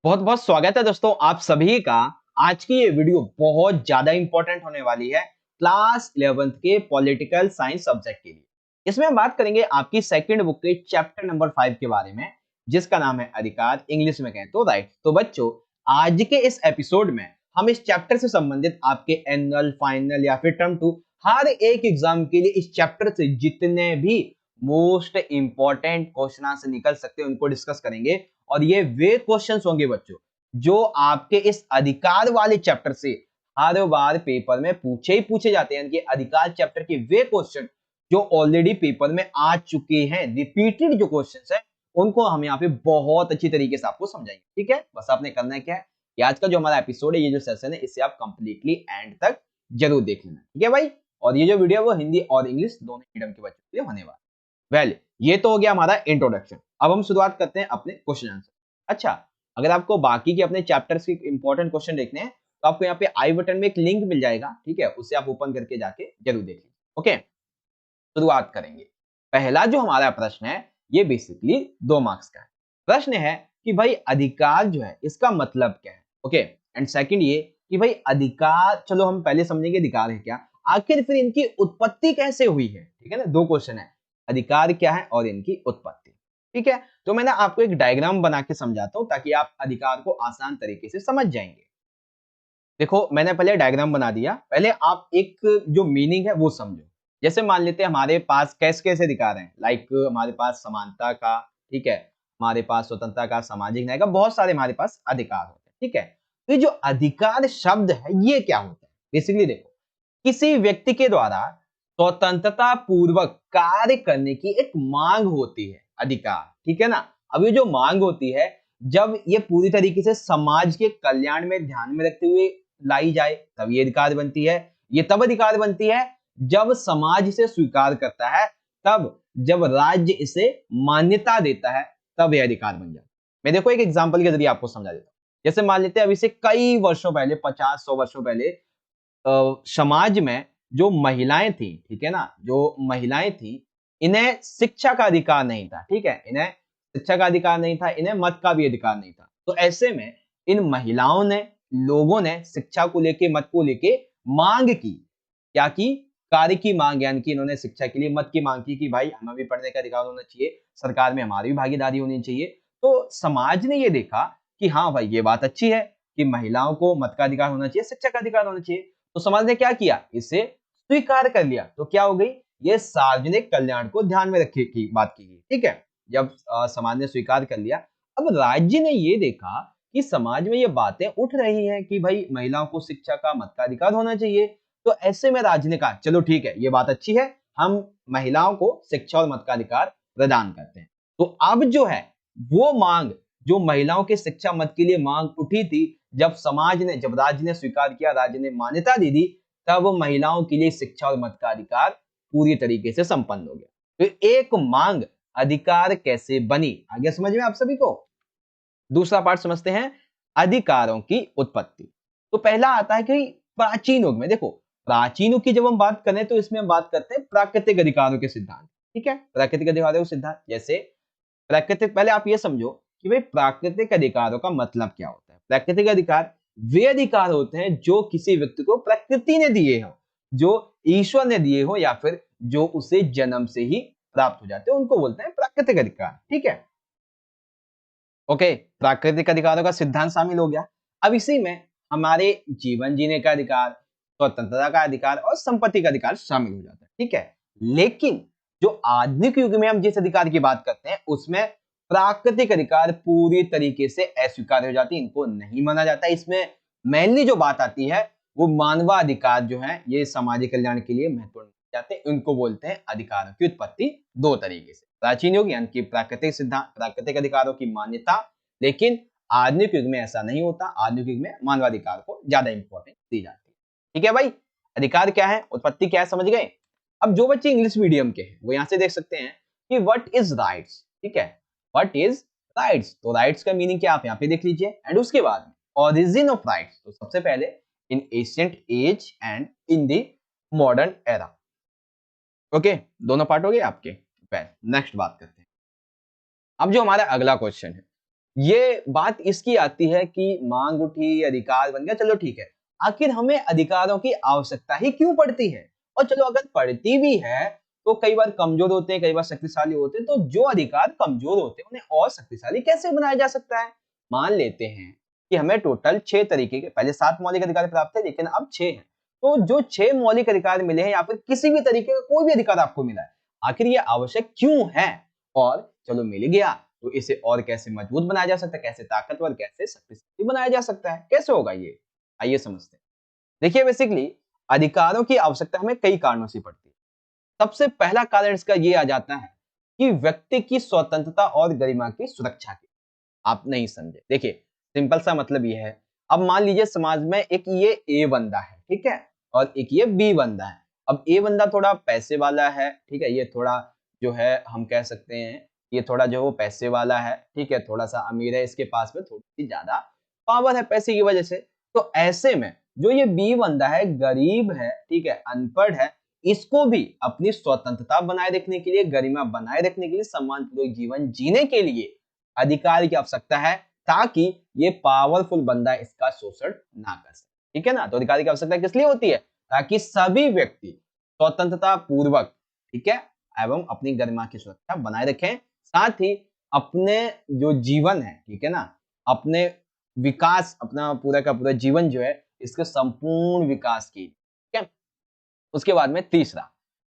बहुत बहुत स्वागत है दोस्तों आप सभी का। आज की ये वीडियो बहुत ज्यादा इंपॉर्टेंट होने वाली है क्लास 11th के पॉलिटिकल साइंस सब्जेक्ट के लिए। इसमें हम बात करेंगे आपकी सेकंड बुक के चैप्टर नंबर 5 के बारे में, जिसका नाम है अधिकार, इंग्लिश में कहें तो राइट। तो बच्चों, आज के इस एपिसोड में हम इस चैप्टर से संबंधित आपके एनुअल, फाइनल या फिर टर्म 2 हर एक एग्जाम के लिए इस चैप्टर से जितने भी मोस्ट इंपॉर्टेंट क्वेश्चन से निकल सकते हैं उनको डिस्कस करेंगे। और ये वे क्वेश्चंस होंगे बच्चों जो आपके इस अधिकार वाले चैप्टर से हर बार पेपर में पूछे ही पूछे जाते हैं। यानी कि अधिकार चैप्टर के वे क्वेश्चन जो ऑलरेडी पेपर में आ चुके हैं, रिपीटेड जो क्वेश्चंस है उनको हम यहाँ पे बहुत अच्छी तरीके से आपको समझाएंगे। ठीक है, बस आपने करना है क्या है कि आज का जो हमारा एपिसोड है, ये जो सेशन है, इसे आप कंप्लीटली एंड तक जरूर देख लेना। ठीक है भाई, और ये जो वीडियो है वो हिंदी और इंग्लिश दोनों मीडियम के बच्चों के लिए होने वाला है। वेल, ये तो हो गया हमारा इंट्रोडक्शन। अब हम शुरुआत करते हैं अपने क्वेश्चन आंसर। अच्छा, अगर आपको बाकी के अपने चैप्टर्स के इंपॉर्टेंट क्वेश्चन देखने हैं तो आपको यहाँ पे आई बटन में एक लिंक मिल जाएगा, ठीक है, उसे आप ओपन करके जाके जरूर देख लीजिए। ओके, शुरुआत करेंगे। पहला जो हमारा प्रश्न है ये बेसिकली 2 मार्क्स का है। प्रश्न है कि भाई अधिकार जो है इसका मतलब क्या है। ओके, एंड सेकंड ये कि भाई अधिकार, चलो हम पहले समझेंगे अधिकार है क्या, आखिर फिर इनकी उत्पत्ति कैसे हुई है। ठीक है ना, 2 क्वेश्चन है, अधिकार क्या है और इनकी उत्पत्ति। ठीक है, तो मैं ना आपको एक डायग्राम बना के समझाता हूं ताकि आप अधिकार को आसान तरीके से समझ जाएंगे। देखो, मैंने पहले डायग्राम बना दिया, पहले आप एक जो मीनिंग है वो समझो। जैसे मान लेते हैं हमारे पास कैसे कैसे अधिकार हैं, लाइक हमारे पास समानता का, ठीक है, हमारे पास स्वतंत्रता का, सामाजिक न्याय का, बहुत सारे हमारे पास अधिकार होते हैं। ठीक है, तो ये जो अधिकार शब्द है ये क्या होता है। बेसिकली देखो, किसी व्यक्ति के द्वारा स्वतंत्रता पूर्वक कार्य करने की एक मांग होती है, अधिकार। ठीक है ना, अब ये जो मांग होती है, जब ये पूरी तरीके से समाज के कल्याण में ध्यान में रखते हुए लाई जाए तब ये अधिकार बनती है। ये तब अधिकार बनती है जब समाज इसे स्वीकार करता है, तब जब राज्य इसे मान्यता देता है तब यह अधिकार बन जाता है। मैं देखो एक एग्जांपल के जरिए आपको समझा देता हूँ। जैसे मान लेते हैं अभी से कई वर्षों पहले, 50-100 वर्षों पहले समाज में जो महिलाएं थी, ठीक है ना, जो महिलाएं थी, इन्हें शिक्षा का अधिकार नहीं था। ठीक है, इन्हें शिक्षा का अधिकार नहीं था, इन्हें मत का भी अधिकार नहीं था। तो ऐसे में इन महिलाओं ने, लोगों ने शिक्षा को लेके, मत को लेके मांग की। क्या की? कार्य की मांग, यानी कि इन्होंने शिक्षा के लिए मत की मांग की कि भाई हमें भी पढ़ने का अधिकार होना चाहिए, सरकार में हमारी भी भागीदारी होनी चाहिए। तो समाज ने ये देखा कि हाँ भाई ये बात अच्छी है कि महिलाओं को मत का अधिकार होना चाहिए, शिक्षा का अधिकार होना चाहिए। तो समाज ने क्या किया, इसे स्वीकार कर लिया। तो क्या हो गई, ये सार्वजनिक कल्याण को ध्यान में रखे की बात की गई। ठीक है, जब समाज ने स्वीकार कर लिया, अब राज्य ने ये देखा कि समाज में ये बातें उठ रही हैं कि भाई महिलाओं को शिक्षा का, मत का अधिकार होना चाहिए। तो ऐसे में राज्य ने कहा चलो ठीक है, ये बात अच्छी है, हम महिलाओं को शिक्षा और मत का अधिकार प्रदान करते हैं। तो अब जो है वो मांग, जो महिलाओं के शिक्षा मत के लिए मांग उठी थी, जब समाज ने, जब राज्य ने स्वीकार किया, राज्य ने मान्यता दे दी, तब महिलाओं के लिए शिक्षा और मत का अधिकार पूरी तरीके से संपन्न हो गया। तो एक मांग अधिकार कैसे बनी, आगे समझ में आप सभी को। दूसरा पार्ट समझते हैं, अधिकारों की उत्पत्ति। तो पहला आता है कि प्राचीन युग में, देखो प्राचीन युग की जब हम बात करें तो इसमें हम बात करते हैं प्राकृतिक अधिकारों के सिद्धांत। ठीक है, प्राकृतिक अधिकारों के सिद्धांत, जैसे प्राकृतिक, पहले आप ये समझो कि भाई प्राकृतिक अधिकारों का मतलब क्या होता है। प्राकृतिक अधिकार वे अधिकार होते हैं जो किसी व्यक्ति को प्रकृति ने दिए हो, जो ईश्वर ने दिए हो, या फिर जो उसे जन्म से ही प्राप्त हो जाते हैं, उनको बोलते हैं प्राकृतिक अधिकार। ठीक है, ओके, प्राकृतिक अधिकारों का सिद्धांत शामिल हो गया। अब इसी में हमारे जीवन जीने का अधिकार, स्वतंत्रता का अधिकार और संपत्ति का अधिकार शामिल हो जाता है। ठीक है, लेकिन जो आधुनिक युग में हम जिस अधिकार की बात करते हैं उसमें प्राकृतिक अधिकार पूरी तरीके से अस्वीकार्य हो जाती है, इनको नहीं माना जाता। इसमें मेनली जो बात आती है वो मानवाधिकार जो है, ये सामाजिक कल्याण के लिए महत्वपूर्ण जाते हैं, इनको बोलते हैं अधिकारों की उत्पत्ति। 2 तरीके से, प्राचीन युग यानी कि प्राकृतिक सिद्धांत, प्राकृतिक अधिकारों की मान्यता, लेकिन आधुनिक युग में ऐसा नहीं होता। आधुनिक युग में मानवाधिकार को ज्यादा इंपॉर्टेंस दी जाती है। ठीक है भाई, अधिकार क्या है, उत्पत्ति क्या है, समझ गए। अब जो बच्चे इंग्लिश मीडियम के हैं वो यहां से देख सकते हैं कि व्हाट इज राइट्स। ठीक है, व्हाट इज राइट्स, तो राइट्स का मीनिंग क्या आप यहाँ पे देख लीजिए। एंड उसके बाद ओरिजिन ऑफ राइट्स, तो सबसे पहले in ancient age and in the modern era. Okay, दोनों पार्ट हो गए आपके। नेक्स्ट बात करते हैं। अब जो हमारा अगला क्वेश्चन है ये बात इसकी आती है कि मांग उठी, अधिकार बन गया, चलो ठीक है। आखिर हमें अधिकारों की आवश्यकता ही क्यों पड़ती है? और चलो अगर पड़ती भी है, तो कई बार कमजोर होते हैं, कई बार शक्तिशाली होते हैं, तो जो अधिकार कमजोर होते हैं, उन्हें और शक्तिशाली कैसे बनाया जा सकता है? मान लेते हैं कि हमें टोटल 6 तरीके के, पहले 7 मौलिक अधिकार प्राप्त थे, लेकिन अब 6 हैं। तो जो 6 मौलिक अधिकार मिले हैं या फिर किसी भी तरीके का कोई भी अधिकार आपको मिला है, आखिर ये आवश्यक क्यों है? और चलो मिल गया, तो इसे और कैसे मजबूत बनाया जा सकता है, कैसे ताकतवर, कैसे शक्तिशाली बनाया जा सकता है, कैसे होगा ये? आइए समझते हैं। देखिए बेसिकली अधिकारों की आवश्यकता हमें कई कारणों से पड़ती है। सबसे पहला कारण इसका ये आ जाता है कि व्यक्ति की स्वतंत्रता और गरिमा की सुरक्षा की। आप नहीं समझे, देखिए सिंपल सा मतलब ये है। अब मान लीजिए समाज में एक ये ए बंदा है, ठीक है, और एक ये बी बंदा है। अब ए बंदा थोड़ा पैसे वाला है, ठीक है, ये थोड़ा जो है हम कह सकते हैं ये थोड़ा जो वो पैसे वाला है, ठीक है, थोड़ा सा अमीर है, इसके पास में थोड़ी सी ज्यादा पावर है पैसे की वजह से। तो ऐसे में जो ये बी बंदा है, गरीब है, ठीक है, अनपढ़ है, इसको भी अपनी स्वतंत्रता बनाए रखने के लिए, गरिमा बनाए रखने के लिए, सम्मानपूर्वक जीवन जीने के लिए अधिकार की आवश्यकता है, ताकि ये पावरफुल बंदा इसका शोषण ना कर सके। ठीक है ना? तो अधिकार की आवश्यकता किस लिए होती है? ताकि सभी व्यक्ति स्वतंत्रता पूर्वक, ठीक है, एवं अपनी गरिमा की सुरक्षा बनाए रखें, साथ ही अपने जो जीवन है, ठीक है ना, अपने विकास, अपना पूरा का पूरा जीवन जो है, इसके संपूर्ण विकास की, ठीक है। उसके बाद में तीसरा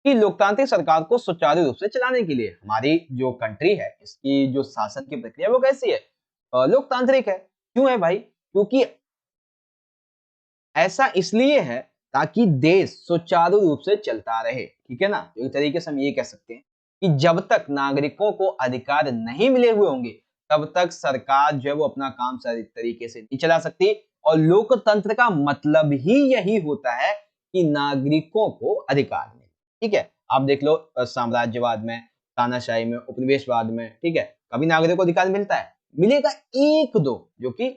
कि लोकतांत्रिक सरकार को सुचारू रूप से चलाने के लिए हमारी जो कंट्री है, इसकी जो शासन की प्रक्रिया है वो कैसी है? लोकतांत्रिक है। क्यों है भाई? क्योंकि ऐसा इसलिए है ताकि देश सुचारू रूप से चलता रहे, ठीक है ना? तो एक तरीके से हम ये कह सकते हैं कि जब तक नागरिकों को अधिकार नहीं मिले हुए होंगे, तब तक सरकार जो है वो अपना काम सही तरीके से नहीं चला सकती। और लोकतंत्र का मतलब ही यही होता है कि नागरिकों को अधिकार मिले, ठीक है? आप देख लो साम्राज्यवाद में, तानाशाही में, उपनिवेशवाद में, ठीक है, कभी नागरिकों को अधिकार मिलता है? मिलेगा एक दो, जो कि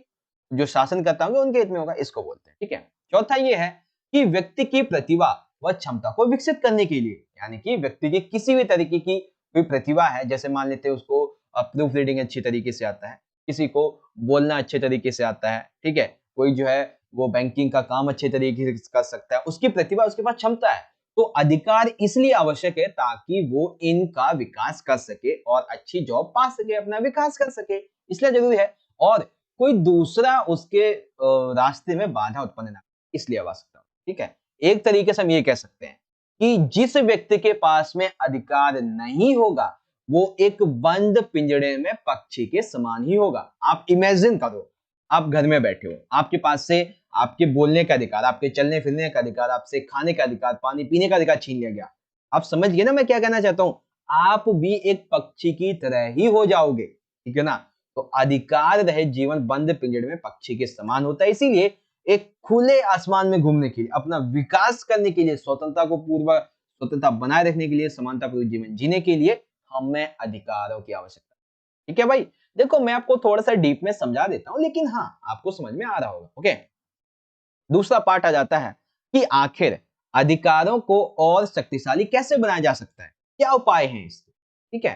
जो शासन करता होंगे उनके हित में होगा, इसको बोलते हैं, ठीक है। चौथा ये है कि व्यक्ति की प्रतिभा व क्षमता को विकसित करने के लिए, यानी कि व्यक्ति की किसी भी तरीके की कोई प्रतिभा है, जैसे मान लेते हैं उसको प्रूफ रीडिंग अच्छी तरीके से आता है, किसी को बोलना अच्छे तरीके से आता है, ठीक है, कोई जो है वो बैंकिंग का काम अच्छे तरीके से कर सकता है, उसकी प्रतिभा, उसके पास क्षमता है। तो अधिकार इसलिए आवश्यक है ताकि वो इनका विकास कर सके और अच्छी जॉब पा सके, अपना विकास कर सके, इसलिए जरूरी है। और कोई दूसरा उसके रास्ते में बाधा उत्पन्न ना, इसलिए आवश्यकता हो, ठीक है। एक तरीके से हम ये कह सकते हैं कि जिस व्यक्ति के पास में अधिकार नहीं होगा, वो एक बंद पिंजड़े में पक्षी के समान ही होगा। आप इमेजिन करो, आप घर में बैठे हो, आपके पास से आपके बोलने का अधिकार, आपके चलने फिरने का अधिकार, आपसे खाने का अधिकार, पानी पीने का अधिकार छीन लिया गया। आप समझ गए ना मैं क्या कहना चाहता हूं? आप भी एक पक्षी की तरह ही हो जाओगे, ठीक है ना? तो अधिकार रहे जीवन बंद पिंजड़े में पक्षी के समान होता है। इसीलिए एक खुले आसमान में घूमने के लिए, अपना विकास करने के लिए, स्वतंत्रता बनाए रखने के लिए, समानतापूर्ण जीवन जीने के लिए हमें अधिकारों की आवश्यकता है। ठीक है भाई? देखो मैं आपको थोड़ा सा डीप में समझा देता हूं, लेकिन हाँ आपको समझ में आ रहा होगा। ओके, दूसरा पार्ट आ जाता है कि आखिर अधिकारों को और शक्तिशाली कैसे बनाया जा सकता है, क्या उपाय हैं इसके। ठीक है,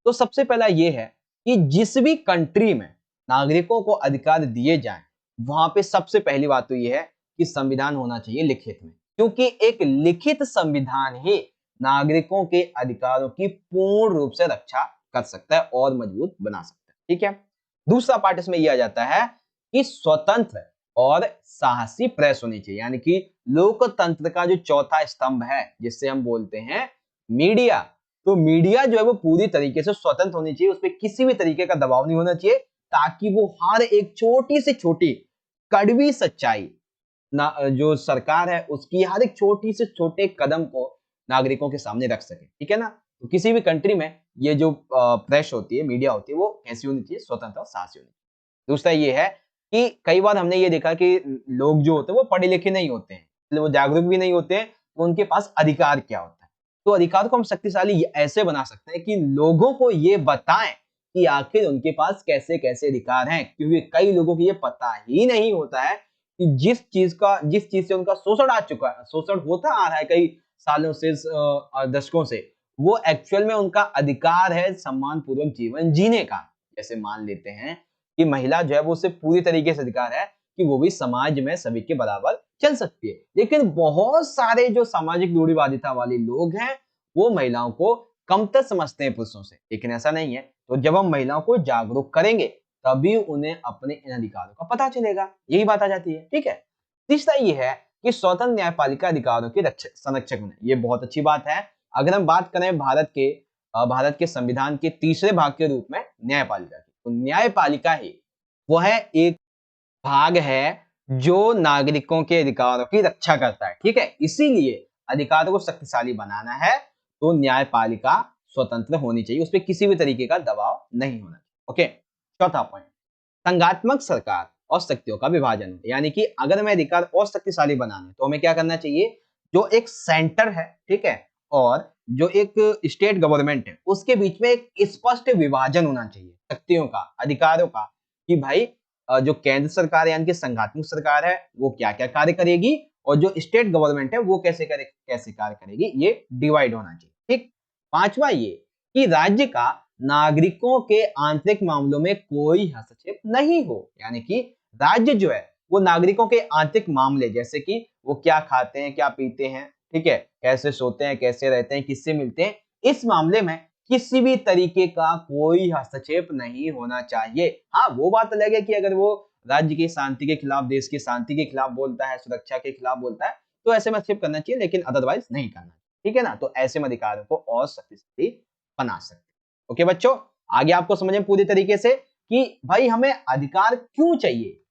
तो सबसे पहला यह है कि जिस भी कंट्री में नागरिकों को अधिकार दिए जाएं, वहां पे सबसे पहली बात तो यह है कि संविधान होना चाहिए लिखित में, क्योंकि एक लिखित संविधान ही नागरिकों के अधिकारों की पूर्ण रूप से रक्षा कर सकता है और मजबूत बना सकता है। ठीक है, दूसरा पार्ट इसमें यह आ जाता है कि स्वतंत्र और साहसी प्रेस होनी चाहिए, यानी कि लोकतंत्र का जो चौथा स्तंभ है जिससे हम बोलते हैं मीडिया। तो मीडिया जो है वो पूरी तरीके से स्वतंत्र होनी चाहिए, उस पर किसी भी तरीके का दबाव नहीं होना चाहिए, ताकि वो हर एक छोटी से छोटी कड़वी सच्चाई ना जो सरकार है उसकी हर एक छोटी से छोटे कदम को नागरिकों के सामने रख सके। ठीक है ना? तो किसी भी कंट्री में ये जो प्रेस होती है, मीडिया होती है, वो कैसी होनी चाहिए? स्वतंत्र और साहसी होनी चाहिए। दूसरा ये है कि कई बार हमने ये देखा कि लोग जो होते हैं वो पढ़े लिखे नहीं होते हैं, इसलिए वो जागरूक भी नहीं होते हैं, तो उनके पास अधिकार क्या होता है? तो अधिकार को हम शक्तिशाली ऐसे बना सकते हैं कि लोगों को ये बताएं कि आखिर उनके पास कैसे कैसे अधिकार हैं, क्योंकि कई लोगों को ये पता ही नहीं होता है कि जिस चीज से उनका शोषण आ चुका है, शोषण होता आ रहा है कई सालों से, दशकों से, वो एक्चुअल में उनका अधिकार है सम्मान पूर्वक जीवन जीने का। जैसे मान लेते हैं कि महिला जो है वो उसे पूरी तरीके से अधिकार है कि वो भी समाज में सभी के बराबर चल सकती है। लेकिन बहुत सारे जो सामाजिक रूढ़िवादिता वाले लोग हैं वो महिलाओं को कमतर समझते हैं पुरुषों से, लेकिन ऐसा नहीं है। तो जब हम महिलाओं को जागरूक करेंगे तभी उन्हें अपने इन अधिकारों का पता चलेगा, यही बात आ जाती है। ठीक है, तीसरा ये है कि स्वतंत्र न्यायपालिका अधिकारों के रक्षक संरक्षक होने, ये बहुत अच्छी बात है। अगर हम बात करें भारत के संविधान के तीसरे भाग के रूप में न्यायपालिका की, तो न्यायपालिका ही वो है एक भाग है जो नागरिकों के अधिकारों की रक्षा करता है। ठीक है, इसीलिए अधिकारों को शक्तिशाली बनाना है तो न्यायपालिका स्वतंत्र होनी चाहिए, उस पर किसी भी तरीके का दबाव नहीं होना चाहिए। ओके, चौथा पॉइंट, संघात्मक सरकार और शक्तियों का विभाजन, यानी कि अगर हमें अधिकार और शक्तिशाली बनाना है तो हमें क्या करना चाहिए, जो एक सेंटर है, ठीक है, और जो एक स्टेट गवर्नमेंट है उसके बीच में एक स्पष्ट विभाजन होना चाहिए शक्तियों का, अधिकारों का, कि भाई जो केंद्र सरकार यानी कि संघात्मक सरकार है वो क्या क्या कार्य करेगी और जो स्टेट गवर्नमेंट है वो कैसे कार्य करेगी, ये डिवाइड होना चाहिए। ठीक, पांचवा ये कि राज्य का नागरिकों के आंतरिक मामलों में कोई हस्तक्षेप नहीं हो, यानी कि राज्य जो है वो नागरिकों के आंतरिक मामले, जैसे कि वो क्या खाते हैं क्या पीते हैं, ठीक है, कैसे सोते हैं कैसे रहते हैं किससे मिलते हैं, इस मामले में किसी भी तरीके का कोई हस्तक्षेप नहीं होना चाहिए। हाँ, वो बात अलग है कि अगर वो राज्य की शांति के खिलाफ, देश की शांति के खिलाफ बोलता है, सुरक्षा के खिलाफ बोलता है, तो ऐसे में हस्तक्षेप करना चाहिए, लेकिन अदरवाइज नहीं करना। ठीक है ना, तो ऐसे में अधिकारों को और शक्तिशाली बना सकते हैं। ओके बच्चों, आगे आपको समझ में पूरी तरीके से कि भाई हमें अधिकार क्यों चाहिए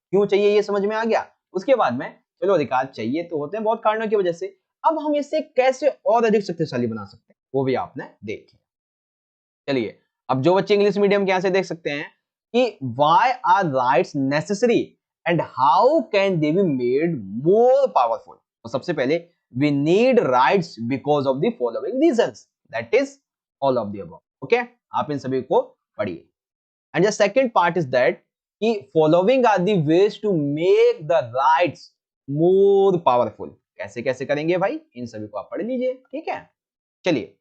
ये समझ में आ गया। उसके बाद में चलो अधिकार चाहिए तो होते हैं बहुत कारणों की वजह से, अब हम इसे कैसे और अधिक शक्तिशाली बना सकते हैं वो भी आपने देख लिया। चलिए, अब जो बच्चे इंग्लिश मीडियम के यहां से देख सकते हैं कि why are rights necessary and how can they be made more powerful. तो सबसे पहले we need rights because of the following reasons, that is all of the above. Okay, आप इन सभी को पढ़िए। And the second part is that कि following are the ways to make the rights more powerful. कैसे कैसे करेंगे भाई, इन सभी को आप पढ़ लीजिए। ठीक है, चलिए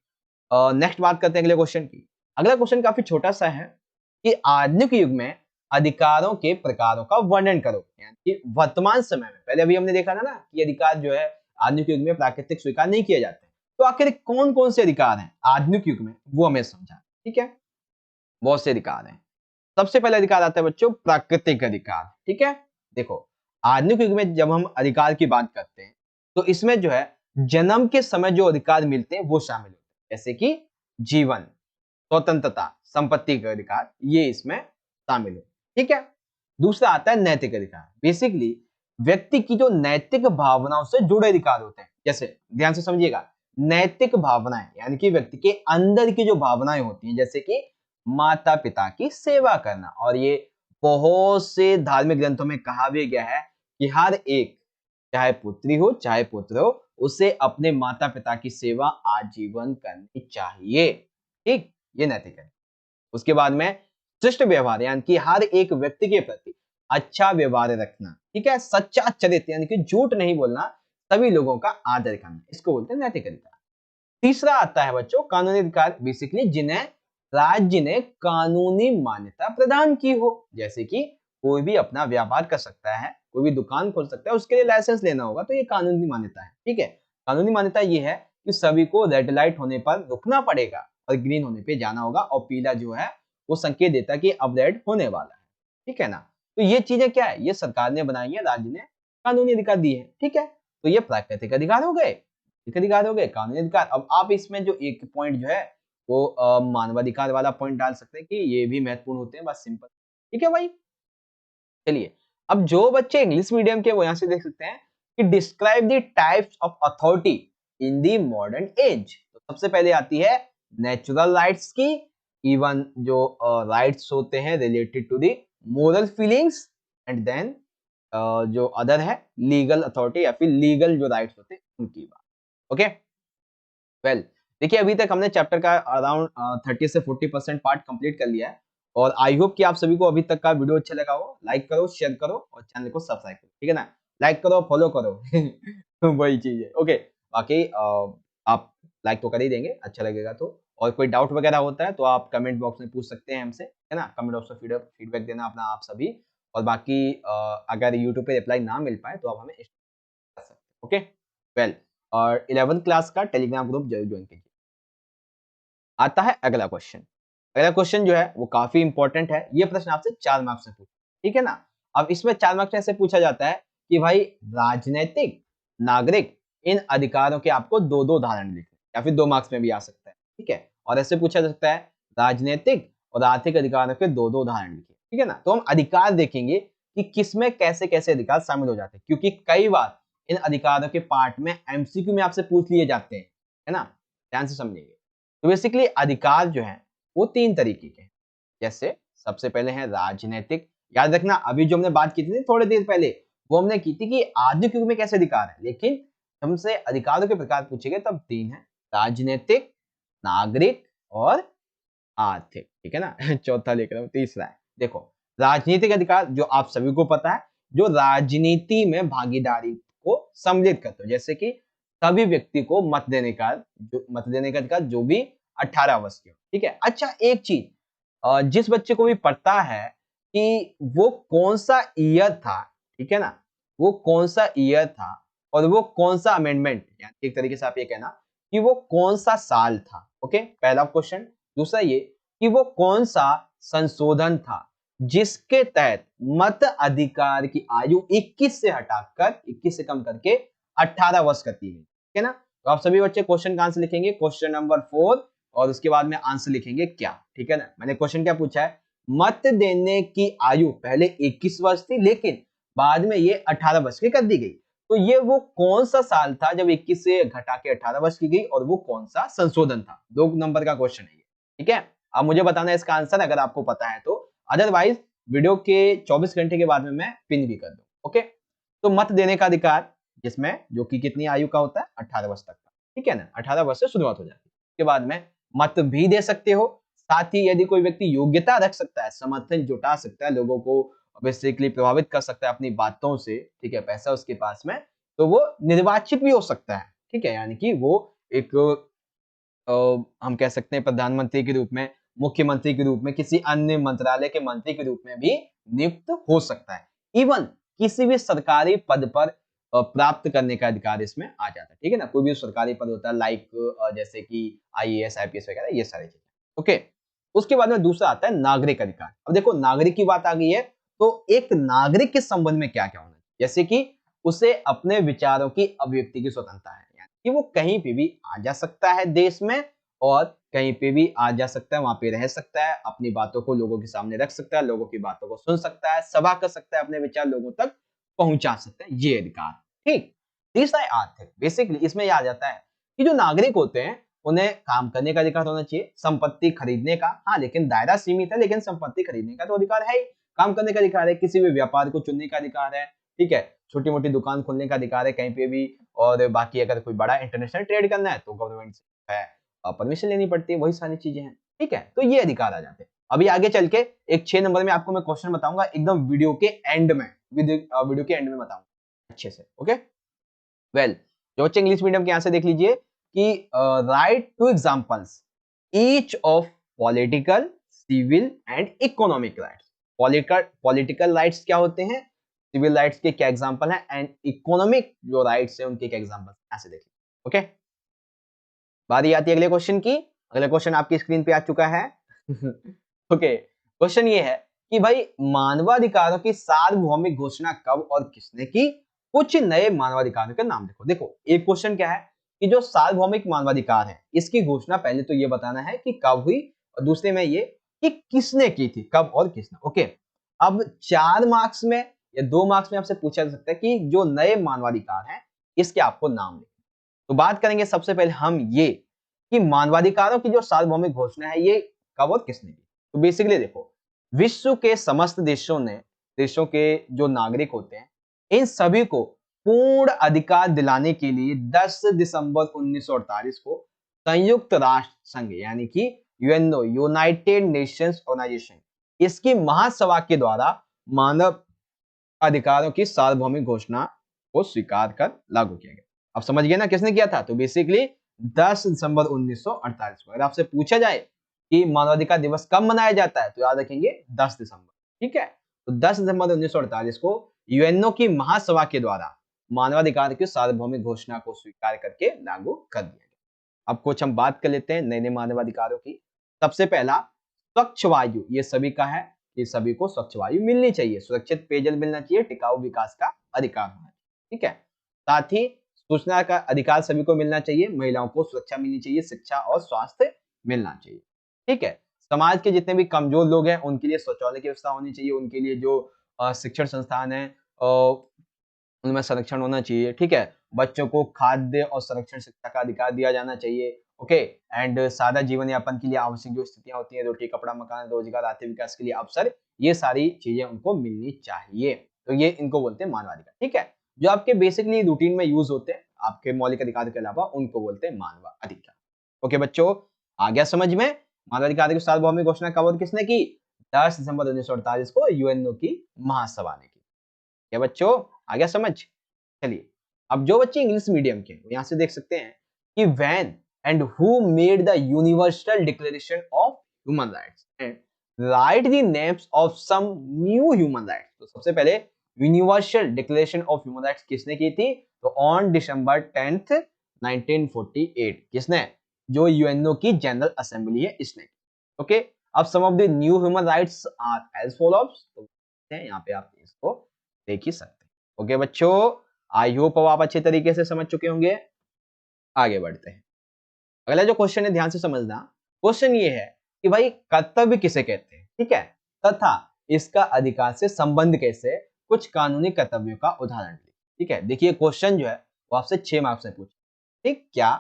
नेक्स्ट बात करते हैं अगले क्वेश्चन की। अगला क्वेश्चन काफी छोटा सा है कि आधुनिक युग में अधिकारों के प्रकारों का वर्णन करो, यानी कि वर्तमान समय में, पहले अभी हमने देखा था ना कि अधिकार जो है आधुनिक युग में प्राकृतिक स्वीकार नहीं किए जाते, तो आखिर कौन कौन से अधिकार हैं आधुनिक युग में वो हमें समझा। ठीक है, बहुत से अधिकार हैं। सबसे पहला अधिकार आता है बच्चों प्राकृतिक अधिकार। ठीक है, देखो आधुनिक युग में जब हम अधिकार की बात करते हैं तो इसमें जो है जन्म के समय जो अधिकार मिलते हैं वो शामिल होते हैं, जैसे कि जीवन, स्वतंत्रता, संपत्ति का अधिकार, ये इसमें शामिल है। ठीक है, दूसरा आता है नैतिक अधिकार। बेसिकली व्यक्ति की जो नैतिक भावनाओं से जुड़े अधिकार होते हैं, जैसे ध्यान से समझिएगा, नैतिक भावनाएं यानी कि व्यक्ति के अंदर की जो भावनाएं होती हैं, जैसे कि माता पिता की सेवा करना, और ये बहुत से धार्मिक ग्रंथों में कहा भी गया है कि हर एक, चाहे पुत्री हो चाहे पुत्र हो, उसे अपने माता पिता की सेवा आजीवन करनी चाहिए। ठीक, ये नैतिक है। उसके बाद में शिष्ट व्यवहार, यानी कि हर एक व्यक्ति के प्रति अच्छा व्यवहार रखना, ठीक है, सच्चा चरित्र यानी कि झूठ नहीं बोलना, सभी लोगों का आदर करना, इसको बोलते हैं नैतिक अधिकार। तीसरा आता है बच्चों कानूनी अधिकार, बेसिकली जिन्हें राज्य ने कानूनी मान्यता प्रदान की हो, जैसे कि कोई भी अपना व्यापार कर सकता है, कोई भी दुकान खोल सकता है, उसके लिए लाइसेंस लेना होगा, तो ये कानूनी मान्यता है। ठीक है, कानूनी मान्यता ये है कि सभी को रेड लाइट होने पर रुकना पड़ेगा और ग्रीन होने पे जाना होगा, और पीला जो है वो संकेत देता है कि अब रेड होने वाला है। ठीक है ना, तो ये चीजें क्या है, ये सरकार ने बनाई है, राज्य ने कानूनी अधिकार दी है। ठीक है, तो ये प्राकृतिक अधिकार हो गए, अधिकार हो गए, कानूनी अधिकार। अब आप इसमें जो एक पॉइंट जो है वो मानवाधिकार वाला पॉइंट डाल सकते हैं कि ये भी महत्वपूर्ण होते हैं, बस सिंपल। ठीक है भाई, चलिए अब जो बच्चे इंग्लिश मीडियम के वो यहां से देख सकते हैं कि describe the types of authority in the modern age. तो सबसे पहले आती है नेचुरल राइट्स की, इवन जो राइट्स होते हैं related to the moral feelings, and then जो अदर है लीगल अथॉरिटी या फिर लीगल जो राइट्स होते हैं उनकी बात। ओके, वेल देखिए अभी तक हमने चैप्टर का अराउंड 30 से 40% पार्ट कंप्लीट कर लिया है, और आई होप कि आप सभी को अभी तक का वीडियो अच्छा लगा हो। लाइक करो, शेयर करो और चैनल को सब्सक्राइब करो, ठीक है ना, लाइक करो फॉलो करो वही चीज है। ओके, बाकी आप लाइक तो कर ही देंगे, अच्छा लगेगा तो। और कोई डाउट वगैरह होता है तो आप कमेंट बॉक्स में पूछ सकते हैं हमसे, है ना। कमेंट बॉक्स में फीडबैक देना अपना आप सभी। और बाकी अगर यूट्यूब पे रिप्लाई ना मिल पाए तो आप हमें कर सकते हैं। ओके वेल, और 11th क्लास का टेलीग्राम ग्रुप जरूर ज्वाइन कीजिए। आता है अगला क्वेश्चन। अगला क्वेश्चन जो है वो काफी इंपॉर्टेंट है। ये प्रश्न आपसे 4 मार्क्स में पूछा, ठीक है ना। अब इसमें 4 मार्क्स में ऐसे पूछा जाता है कि भाई राजनैतिक नागरिक इन अधिकारों के आपको दो दो उदाहरण लिखने, या फिर 2 मार्क्स में भी आ सकता है, ठीक है। और ऐसे पूछा जा सकता है राजनीतिक और आर्थिक अधिकारों के दो दो उदाहरण लिखिए, ठीक है ना। तो हम अधिकार देखेंगे कि किसमें कैसे कैसे अधिकार शामिल हो जाते हैं, क्योंकि कई बार इन अधिकारों के पार्ट में एमसीक्यू में आपसे पूछ लिए जाते हैं, है ना। ध्यान से समझिए। तो बेसिकली अधिकार जो है वो 3 तरीके के हैं। जैसे सबसे पहले है राजनीतिक। याद रखना अभी जो हमने बात की थी थोड़ी देर पहले, वो हमने की थी कि आधुनिक युग में कैसे अधिकार है, लेकिन हमसे अधिकारों के प्रकार पूछे गए तब 3 है, राजनीतिक, नागरिक और आर्थिक, ठीक है ना। चौथा लिख रहा हूँ, तीसरा है। देखो राजनीतिक अधिकार जो आप सभी को पता है, जो राजनीति में भागीदारी को सम्मिलित करते हो, जैसे कि सभी व्यक्ति को मत देने का अधिकार जो भी 18 वर्ष के हो, ठीक है। अच्छा एक चीज, जिस बच्चे को भी पता है कि वो कौन सा ईयर था, ठीक है ना, वो कौन सा ईयर था और वो कौन सा अमेंडमेंट, यानी एक तरीके से आप ये कहना कि वो कौन सा साल था, ओके, पहला क्वेश्चन। दूसरा ये कि वो कौन सा संशोधन था जिसके तहत मत अधिकार की आयु 21 से हटाकर 21 से कम करके 18 वर्ष कर दी गई, ठीक है ना। तो आप सभी बच्चे क्वेश्चन का आंसर लिखेंगे क्वेश्चन नंबर 4 और उसके बाद में आंसर लिखेंगे क्या, ठीक है ना। मैंने क्वेश्चन क्या पूछा है, मत देने की आयु पहले 21 वर्ष थी लेकिन बाद में ये 18 वर्ष की कर दी गई। तो ये वो कौन सा साल था जब 21 से घटा के 18 वर्ष की गई और वो कौन सा संशोधन था। 2 नंबर का क्वेश्चन है ये, ठीक है। अब मुझे बताना है इसका आंसर अगर आपको पता है तो, अदरवाइज वीडियो के 24 घंटे के बाद में मैं पिन भी कर दूं, ओके। तो मत देने का अधिकार जिसमें जो कि कितनी आयु का होता है 18 वर्ष तक का, ठीक है ना, 18 वर्ष से शुरुआत हो जाती है। उसके बाद में मत भी दे सकते हो, साथ ही यदि कोई व्यक्ति योग्यता रख सकता है, समर्थन जुटा सकता है, लोगों को बेसिकली प्रभावित कर सकता है अपनी बातों से, ठीक है, पैसा उसके पास में, तो वो निर्वाचित भी हो सकता है, ठीक है। यानी कि वो एक हम कह सकते हैं प्रधानमंत्री के रूप में, मुख्यमंत्री के रूप में, किसी अन्य मंत्रालय के मंत्री के रूप में भी नियुक्त हो सकता है। इवन किसी भी सरकारी पद पर प्राप्त करने का अधिकार इसमें आ जाता है, ठीक है ना। कोई भी सरकारी पद होता है लाइक जैसे कि आईएएस आईपीएस वगैरह, ये सारी चीजें, ओके। उसके बाद में दूसरा आता है नागरिक अधिकार। अब देखो नागरिक की बात आ गई है तो एक नागरिक के संबंध में क्या क्या होना चाहिए, जैसे कि उसे अपने विचारों की अभिव्यक्ति की स्वतंत्रता है, यानी कि वो कहीं पे भी आ जा सकता है देश में और कहीं पे भी आ जा सकता है, वहां पे रह सकता है, अपनी बातों को लोगों के सामने रख सकता है, लोगों की बातों को सुन सकता है, सभा कर सकता है, अपने विचार लोगों तक पहुंचा सकता है, ये अधिकार, ठीक। तीसरा है आर्थिक। बेसिकली इसमें यह आ जाता है कि जो नागरिक होते हैं उन्हें काम करने का अधिकार होना चाहिए, संपत्ति खरीदने का, हाँ लेकिन दायरा सीमित है, लेकिन संपत्ति खरीदने का तो अधिकार है ही, काम करने का अधिकार है, किसी भी व्यापार को चुनने का अधिकार है, ठीक है, छोटी मोटी दुकान खोलने का अधिकार है कहीं पे भी, और बाकी अगर कोई बड़ा इंटरनेशनल ट्रेड करना है तो गवर्नमेंट से है परमिशन लेनी पड़ती है, वही सारी चीजें हैं, ठीक है। तो ये अधिकार आ जाते हैं। अभी आगे चल के एक 6 नंबर में आपको मैं क्वेश्चन बताऊंगा एकदम वीडियो के एंड में, वीडियो के एंड में बताऊंगा अच्छे से, ओके। वेल, जो बच्चे इंग्लिश मीडियम के यहाँ से देख लीजिए कि write two examples each of political, civil and economic rights. Political rights क्या होते हैं, सिविल राइट्स के क्या एग्जांपल हैं, एंड इकोनॉमिक जो राइट्स हैं उनके क्या एग्जांपल, ऐसे देखिए, ओके। बारी आती है अगले क्वेश्चन की। अगला क्वेश्चन आपकी स्क्रीन पे आ चुका है। ओके, क्वेश्चन ये है कि भाई मानवाधिकारों की सार्वभौमिक घोषणा कब और किसने की, कुछ नए मानवाधिकारों के नाम देखो। देखो एक क्वेश्चन क्या है कि जो सार्वभौमिक मानवाधिकार है इसकी घोषणा पहले तो ये बताना है कि कब हुई, और दूसरे में ये कि किसने की थी, कब और किसने, ओके। अब 4 मार्क्स में या 2 मार्क्स में आपसे पूछा जा सकता है कि जो नए मानवाधिकार हैं इसके आपको नाम लिखना। तो बात करेंगे सबसे पहले हम ये कि मानवाधिकारों की जो सार्वभौमिक घोषणा है ये कब और किसने की। तो बेसिकली देखो विश्व के समस्त देशों के जो नागरिक होते हैं इन सभी को पूर्ण अधिकार दिलाने के लिए 10 दिसंबर 1948 को संयुक्त राष्ट्र संघ यानी कि यूएनओ, यूनाइटेड नेशंस ऑर्गेनाइजेशन, इसकी महासभा के द्वारा मानव अधिकारों की सार्वभौमिक घोषणा को स्वीकार कर लागू किया गया। अब समझ गए ना किसने किया था, तो बेसिकली 10 दिसंबर 1948 को। अगर आपसे पूछा जाए कि मानवाधिकार दिवस कब मनाया जाता है तो याद रखेंगे 10 दिसंबर। ठीक है, तो 10 दिसंबर 1948 को यूएनओ की महासभा के द्वारा मानवाधिकार की सार्वभौमिक घोषणा को स्वीकार करके लागू कर दिया गया। अब कुछ हम बात कर लेते हैं नए नए मानवाधिकारों की। सबसे पहला, स्वच्छ वायु, ये सभी का है, ये सभी को स्वच्छ वायु मिलनी चाहिए, सुरक्षित पेयजल मिलना चाहिए, टिकाऊ विकास का अधिकार होना चाहिए। ठीक है, साथ ही सूचना का अधिकार सभी को मिलना चाहिए, महिलाओं को सुरक्षा मिलनी चाहिए, शिक्षा और स्वास्थ्य मिलना चाहिए। ठीक है, समाज के जितने भी कमजोर लोग हैं उनके लिए शौचालय की व्यवस्था होनी चाहिए, उनके लिए जो शिक्षण संस्थान है उनमें संरक्षण होना चाहिए। ठीक है, बच्चों को खाद्य और संरक्षण शिक्षा का अधिकार दिया जाना चाहिए। ओके, एंड सादा जीवन यापन के लिए आवश्यक जो स्थितियां होती हैं, रोटी, कपड़ा, मकान, रोजगार, आर्थिक विकास के लिए अवसर, ये सारी चीजें उनको मिलनी चाहिए। तो ये इनको बोलते हैं मानवाधिकार। ठीक है, जो आपके बेसिकली रूटीन में यूज होते हैं आपके मौलिक अधिकार के अलावा, उनको बोलते हैं मानवाधिकार। ओके बच्चों, आ गया समझ में? मानवाधिकार की सार्वभौमिक घोषणा कब और किसने की? 10 दिसंबर 1948 को यूएनओ की महासभा ने की। क्या बच्चों, आ गया समझ? चलिए, अब जो बच्चे इंग्लिश मीडियम के यहां से देख सकते हैं कि when and who made the universal declaration of human rights and write the names of some new human rights. तो सबसे पहले universal declaration of human rights किसने की थी? तो ऑन डिसंबर 10th 1948। किसने? जो यूएनओ की जनरल असेंबली है इसने। ओके, अब some of the new human rights are as follows. तो यहाँ पे आप इसको देख ही सकते हैं। ओके बच्चों, आई होप अब आप अच्छे तरीके से समझ चुके होंगे। आगे बढ़ते हैं। अगला जो क्वेश्चन है ध्यान से समझना। क्वेश्चन ये है कि भाई कर्तव्य किसे कहते हैं? ठीक है, तथा इसका अधिकार से संबंध कैसे? कुछ कानूनी कर्तव्यों का उदाहरण लीजिए। ठीक है, देखिए क्वेश्चन जो है वो आपसे 6 मार्क्स में पूछा। ठीक, क्या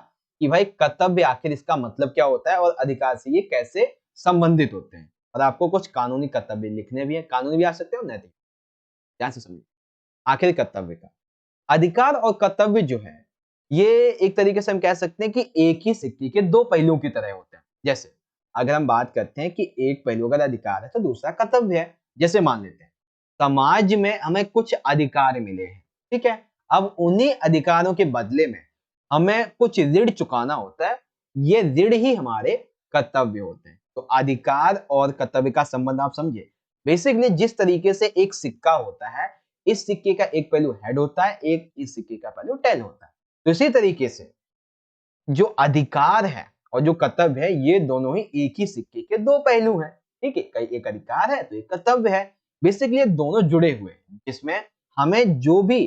कि भाई कर्तव्य आखिर इसका मतलब क्या होता है और अधिकार से ये कैसे संबंधित होते हैं, और आपको कुछ कानूनी कर्तव्य लिखने भी है, कानूनी भी आ सकते हो, नैतिक। ध्यान से समझिए। आखिर कर्तव्य का अधिकार और कर्तव्य जो है, ये एक तरीके से हम कह सकते हैं कि एक ही सिक्के के दो पहलुओं की तरह होते हैं। जैसे अगर हम बात करते हैं कि एक पहलू अगर अधिकार है तो दूसरा कर्तव्य है। जैसे मान लेते हैं समाज में हमें कुछ अधिकार मिले हैं। ठीक है, अब उन्हीं अधिकारों के बदले में हमें कुछ ऋण चुकाना होता है। ये ऋण ही हमारे कर्तव्य होते हैं। तो अधिकार और कर्तव्य का संबंध आप समझे। बेसिकली जिस तरीके से एक सिक्का होता है, इस सिक्के का एक पहलू हेड होता है, एक इस सिक्के का पहलू टेल होता है। तो इसी तरीके से जो अधिकार है और जो कर्तव्य है, ये दोनों ही एक ही सिक्के के दो पहलू हैं। ठीक है, एक अधिकार है तो एक कर्तव्य है। बेसिकली ये दोनों जुड़े हुए हैं, जिसमें हमें जो भी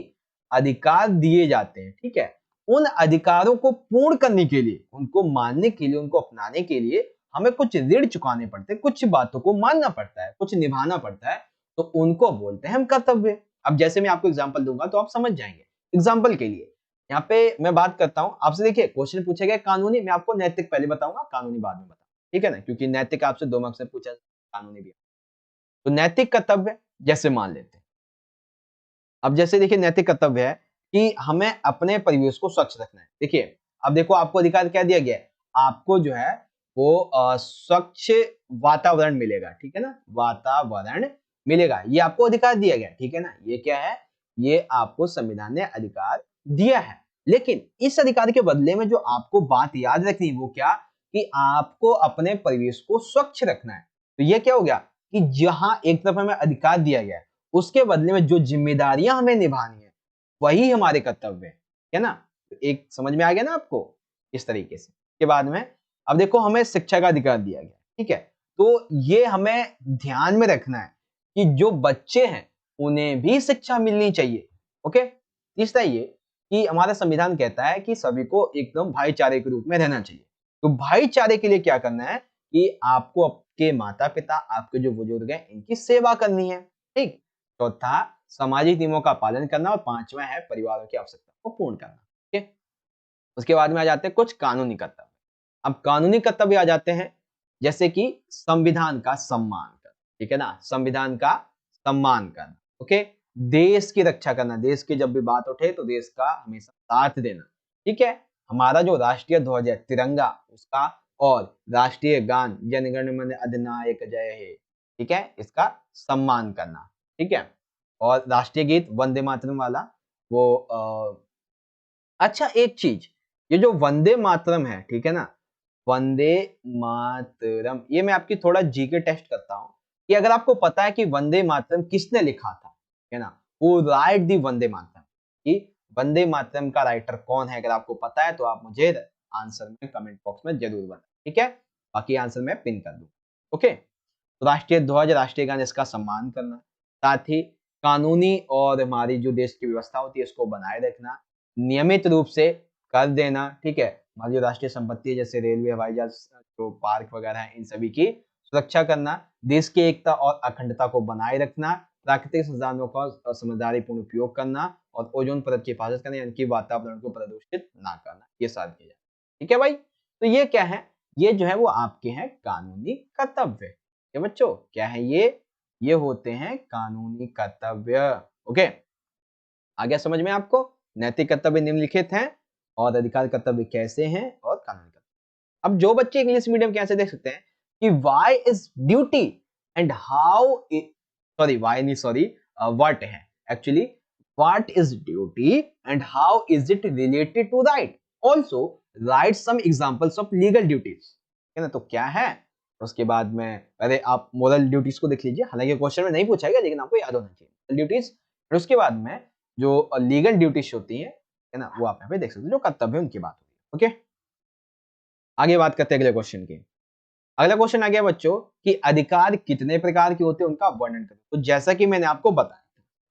अधिकार दिए जाते हैं, ठीक है, उन अधिकारों को पूर्ण करने के लिए, उनको मानने के लिए, उनको अपनाने के लिए हमें कुछ ऋण चुकाने पड़ते हैं, कुछ बातों को मानना पड़ता है, कुछ निभाना पड़ता है। तो उनको बोलते हैं हम कर्तव्य। अब जैसे मैं आपको एग्जाम्पल दूंगा तो आप समझ जाएंगे। एग्जाम्पल के लिए यहाँ पे मैं बात करता हूं आपसे। देखिए क्वेश्चन पूछे गए कानूनी, मैं आपको नैतिक पहले बताऊंगा, कानूनी बाद में बताऊंगा। ठीक है ना, क्योंकि नैतिक आपसे 2 मार्क्स में पूछा, कानूनी भी। तो नैतिक कर्तव्य जैसे मान लेते हैं, अब जैसे देखिए नैतिक कर्तव्य है कि हमें अपने परिवेश को स्वच्छ रखना है। देखिए अब देखो आपको अधिकार क्या दिया गया है, आपको जो है वो स्वच्छ वातावरण मिलेगा। ठीक है ना, वातावरण मिलेगा, ये आपको अधिकार दिया गया। ठीक है ना, ये क्या है, ये आपको संविधान ने अधिकार दिया है। लेकिन इस अधिकार के बदले में जो आपको बात याद रखनी है वो क्या, कि आपको अपने परिवेश को स्वच्छ रखना है। तो ये क्या हो गया कि जहां एक तरफ हमें अधिकार दिया गया है, उसके बदले में जो जिम्मेदारियां हमें निभानी है वही हमारे कर्तव्य है ना। तो एक समझ में आ गया ना आपको, इस तरीके से। के बाद में अब देखो हमें शिक्षा का अधिकार दिया गया। ठीक है, तो ये हमें ध्यान में रखना है कि जो बच्चे हैं उन्हें भी शिक्षा मिलनी चाहिए। ओके, तीसरा ये कि हमारा संविधान कहता है कि सभी को एकदम भाईचारे के रूप में रहना चाहिए। तो भाईचारे के लिए क्या करना है कि आपको आपके माता पिता, आपके जो बुजुर्ग हैं, इनकी सेवा करनी है। ठीक, चौथा सामाजिक नियमों का पालन करना, और पांचवा है परिवारों की आवश्यकता को पूर्ण करना। ठीक है, उसके बाद में आ जाते हैं कुछ कानूनी कर्तव्य। अब कानूनी कर्तव्य आ जाते हैं जैसे कि संविधान का सम्मान करना। ठीक है ना, संविधान का सम्मान करना। ओके, देश की रक्षा करना, देश की जब भी बात उठे तो देश का हमेशा साथ देना। ठीक है, हमारा जो राष्ट्रीय ध्वज है तिरंगा, उसका, और राष्ट्रीय गान जन गण मन अधिनायक जय हे, ठीक है, इसका सम्मान करना। ठीक है, और राष्ट्रीय गीत वंदे मातरम वाला वो अच्छा एक चीज ये जो वंदे मातरम है, ठीक है ना, वंदे मातरम, ये मैं आपकी थोड़ा जीके टेस्ट करता हूं कि अगर आपको पता है कि वंदे मातरम किसने लिखा था, ठीक है ना, वो राइट दी वंदे मातरम, कि वंदे मातरम का राइटर कौन है, अगर आपको पता है तो आप मुझे आंसर में कमेंट बॉक्स में जरूर बताएं, ठीक है। बाकी आंसर मैं पिन कर दूं। ओके, तो राष्ट्रीय ध्वज, राष्ट्रीय गान, इसका सम्मान करना, साथ ही कानूनी और हमारी जो देश की व्यवस्था होती है इसको बनाए रखना, नियमित रूप से कर देना, ठीक है। हमारी जो राष्ट्रीय संपत्ति है जैसे रेलवे, हवाई जहाज, जो पार्क वगैरह हैं, इन सभी की सुरक्षा करना, देश की एकता और अखंडता को बनाए रखना, प्राकृतिक संसाधनों का समझदारी पूर्ण उपयोग करना और ओजोन परत की हिफाजत करना, यानी कि वातावरण को प्रदूषित ना करना, ये सारे किया जाए, ठीक है भाई। तो ये क्या है, ये जो है वो आपके हैं कानूनी कर्तव्य, ये बच्चों क्या है, ये होते हैं कानूनी कर्तव्य। ओके, आ गया समझ में आपको, नैतिक कर्तव्य निम्नलिखित हैं और अधिकार कर्तव्य कैसे हैं और कानूनी कर्तव्य। अब जो बच्चे इंग्लिश मीडियम के ऐसे देख सकते हैं कि why is duty and how, sorry why नहीं, सॉरी व्हाट है actually, what is duty and how is it related to right, also write some examples of legal duties, है ना। तो क्या है, उसके बाद में पहले आप मोरल ड्यूटीज को देख लीजिए, हालांकि क्वेश्चन में नहीं पूछा गया लेकिन आपको याद होना चाहिए ड्यूटीज, और उसके बाद में जो लीगल ड्यूटीज होती है ना, वो आप यहाँ पे देख सकते हो, जो कर्तव्य है उनकी बात होगी। ओके, आगे बात करते हैं अगले क्वेश्चन की। अगला क्वेश्चन आ गया बच्चों कि अधिकार कितने प्रकार के होते हैं, उनका वर्णन करें। तो जैसा कि मैंने आपको बताया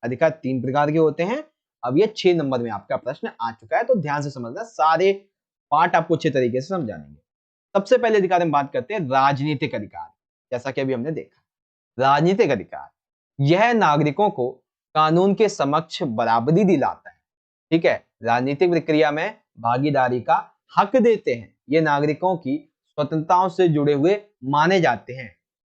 अधिकार 3 प्रकार के होते हैं। अब ये 6 नंबर में आपका प्रश्न आ चुका है, तो ध्यान से समझना, सारे पार्ट आपको अच्छे तरीके से समझा देंगे। सबसे पहले अधिकार हम बात करते हैं राजनीतिक अधिकार, जैसा कि अभी हमने देखा। राजनीतिक अधिकार, यह नागरिकों को कानून के समक्ष बराबरी दिलाता है, ठीक है, राजनीतिक प्रक्रिया में भागीदारी का हक देते हैं, ये नागरिकों की स्वतंत्रताओं से जुड़े हुए माने जाते हैं,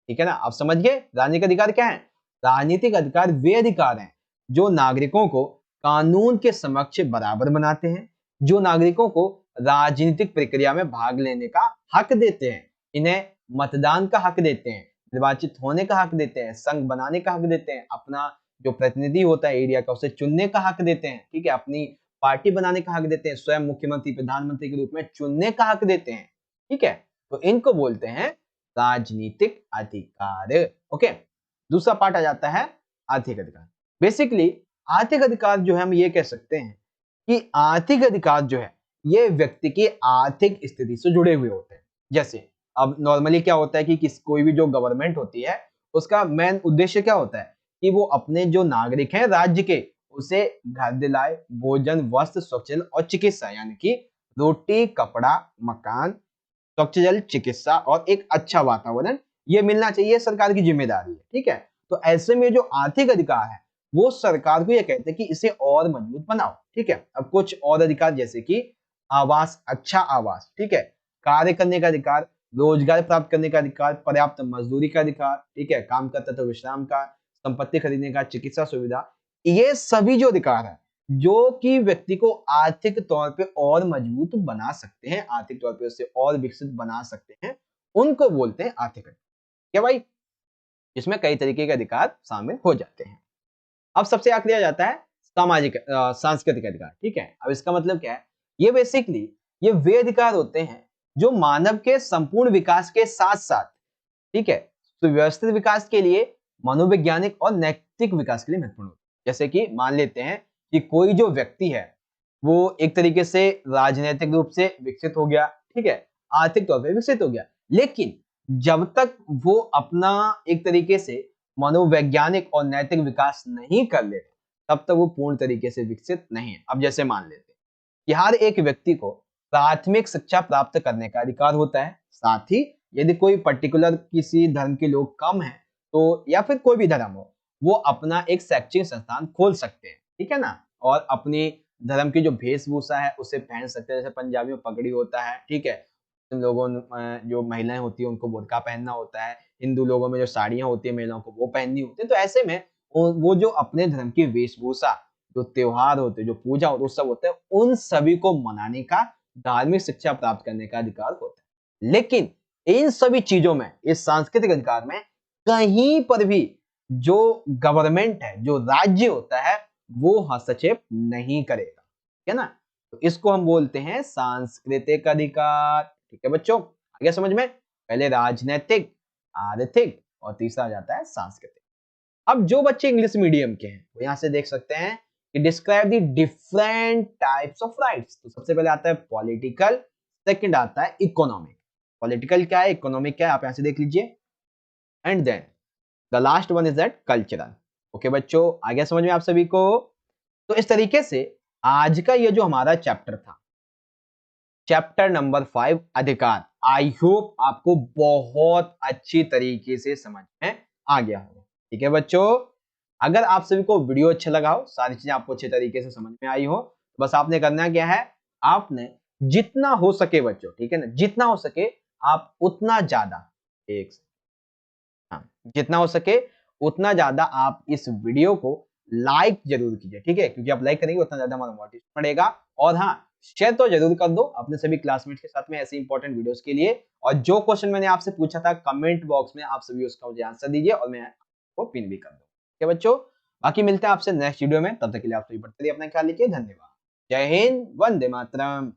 ठीक है ना। आप समझ गए राजनीतिक अधिकार क्या है। राजनीतिक अधिकार वे अधिकार हैं जो नागरिकों को कानून के समक्ष बराबर बनाते हैं, जो नागरिकों को राजनीतिक प्रक्रिया में भाग लेने का हक देते हैं, इन्हें मतदान का हक देते हैं, निर्वाचित होने का हक देते हैं, संघ बनाने का हक देते हैं, अपना जो प्रतिनिधि होता है एरिया का उसे चुनने का हक देते हैं, ठीक है, अपनी पार्टी बनाने का हक देते हैं, स्वयं मुख्यमंत्री प्रधानमंत्री के रूप में चुनने का हक देते हैं, ठीक है। तो इनको बोलते हैं राजनीतिक अधिकार। ओके, दूसरा पार्ट आ जाता है आर्थिक अधिकार। बेसिकली आर्थिक अधिकार जो है हम ये कह सकते हैं कि आर्थिक अधिकार जो है ये व्यक्ति की आर्थिक स्थिति से जुड़े हुए होते हैं। जैसे अब नॉर्मली क्या होता है कि कोई भी जो गवर्नमेंट होती है उसका मेन उद्देश्य क्या होता है कि वो अपने जो नागरिक हैं राज्य के, उसे घर दिलाए, भोजन, वस्त्र, स्वच्छ जल और चिकित्सा, यानी कि रोटी, कपड़ा, मकान, स्वच्छ जल, चिकित्सा और एक अच्छा वातावरण, ये मिलना चाहिए, सरकार की जिम्मेदारी है, ठीक है। तो ऐसे में जो आर्थिक अधिकार है वो सरकार को ये कहते हैं कि इसे और मजबूत बनाओ, ठीक है। अब कुछ और अधिकार जैसे कि आवास, अच्छा आवास, ठीक है, कार्य करने का अधिकार, रोजगार प्राप्त करने का अधिकार, पर्याप्त मजदूरी का अधिकार, ठीक है, काम का तथा विश्राम का, संपत्ति खरीदने का, चिकित्सा सुविधा, ये सभी जो अधिकार है जो कि व्यक्ति को आर्थिक तौर पे और मजबूत बना सकते हैं, आर्थिक तौर पे उसे और विकसित बना सकते हैं, उनको बोलते हैं आर्थिक अधिकार। क्या भाई, इसमें कई तरीके के अधिकार शामिल हो जाते हैं। अब सबसे आखिरी आ जाता है सामाजिक सांस्कृतिक अधिकार, ठीक है। अब इसका मतलब क्या है, ये बेसिकली ये वे अधिकार होते हैं जो मानव के संपूर्ण विकास के साथ साथ, ठीक है, सुव्यवस्थित विकास के लिए, मनोवैज्ञानिक और नैतिक विकास के लिए महत्वपूर्ण होते हैं। जैसे कि मान लेते हैं कि कोई जो व्यक्ति है वो एक तरीके से राजनीतिक रूप से विकसित हो गया, ठीक है, आर्थिक तौर पे विकसित हो गया, लेकिन जब तक वो अपना एक तरीके से मनोवैज्ञानिक और नैतिक विकास नहीं कर लेता तब तक वो पूर्ण तरीके से विकसित नहीं है। अब जैसे मान लेते हैं कि हर एक व्यक्ति को प्राथमिक शिक्षा प्राप्त करने का अधिकार होता है, साथ ही यदि कोई पर्टिकुलर किसी धर्म के लोग कम हैं तो, या फिर कोई भी धर्म हो, वो अपना एक शैक्षिक संस्थान खोल सकते हैं, ठीक है ना, और अपनी धर्म की जो वेशभूषा है उसे पहन सकते हैं, जैसे पंजाबी में पगड़ी होता है, ठीक है, इन लोगों जो महिलाएं होती है उनको बुर्का पहनना होता है, हिंदू लोगों में जो साड़ियां होती है महिलाओं को वो पहननी होती है। तो ऐसे में वो जो अपने धर्म की वेशभूषा, जो त्योहार होते हैं, जो पूजा होते उत्सव होते हैं, उन सभी को मनाने का, धार्मिक शिक्षा प्राप्त करने का अधिकार होता है। लेकिन इन सभी चीजों में, इस सांस्कृतिक अधिकार में कहीं पर भी जो गवर्नमेंट है, जो राज्य होता है, वो हस्तक्षेप नहीं करेगा, है ना। तो इसको हम बोलते हैं सांस्कृतिक अधिकार। ठीक है बच्चों, आगे समझ में? पहले राजनीतिक, आर्थिक और तीसरा आ जाता है सांस्कृतिक। अब जो बच्चे इंग्लिश मीडियम के हैं वो यहां से देख सकते हैं कि describe the different types of rights. तो सबसे पहले आता है पॉलिटिकल, सेकंड आता है इकोनॉमिक। पॉलिटिकल क्या है, इकोनॉमिक क्या है, आप यहां से देख लीजिए। And then the last one is that cultural. Okay बच्चों, आ गया समझ में आप सभी को? तो इस तरीके से आज का ये जो हमारा चैप्टर था, चैप्टर नंबर 5 अधिकार, आई होप आपको बहुत अच्छी तरीके से समझ में आ गया होगा। ठीक है बच्चों, अगर आप सभी को वीडियो अच्छा लगा हो, सारी चीजें आपको अच्छे तरीके से समझ में आई हो, तो बस आपने करना क्या है, आपने जितना हो सके बच्चों, ठीक है ना, जितना हो सके आप उतना ज्यादा, एक हाँ, जितना हो सके उतना ज्यादा आप इस वीडियो को लाइक जरूर कीजिए। ठीक है, क्योंकि आप लाइक करेंगे उतना ज्यादा हमारा मोटिवेशन बढ़ेगा। और हाँ, शेयर तो जरूर कर दो अपने सभी क्लासमेट्स के साथ में ऐसे इंपॉर्टेंट वीडियोस के लिए। और जो क्वेश्चन मैंने आपसे पूछा था कमेंट बॉक्स में आप सभी उसका मुझे आंसर दीजिए और मैं आपको पिन भी कर दूंगा। ठीक है बच्चों, बाकी मिलते हैं आपसे नेक्स्ट वीडियो में, तब तक के लिए आप सभी पढ़ते रहिए, अपना ख्याल रखिए, धन्यवाद। जय हिंद, वंदे मातरम।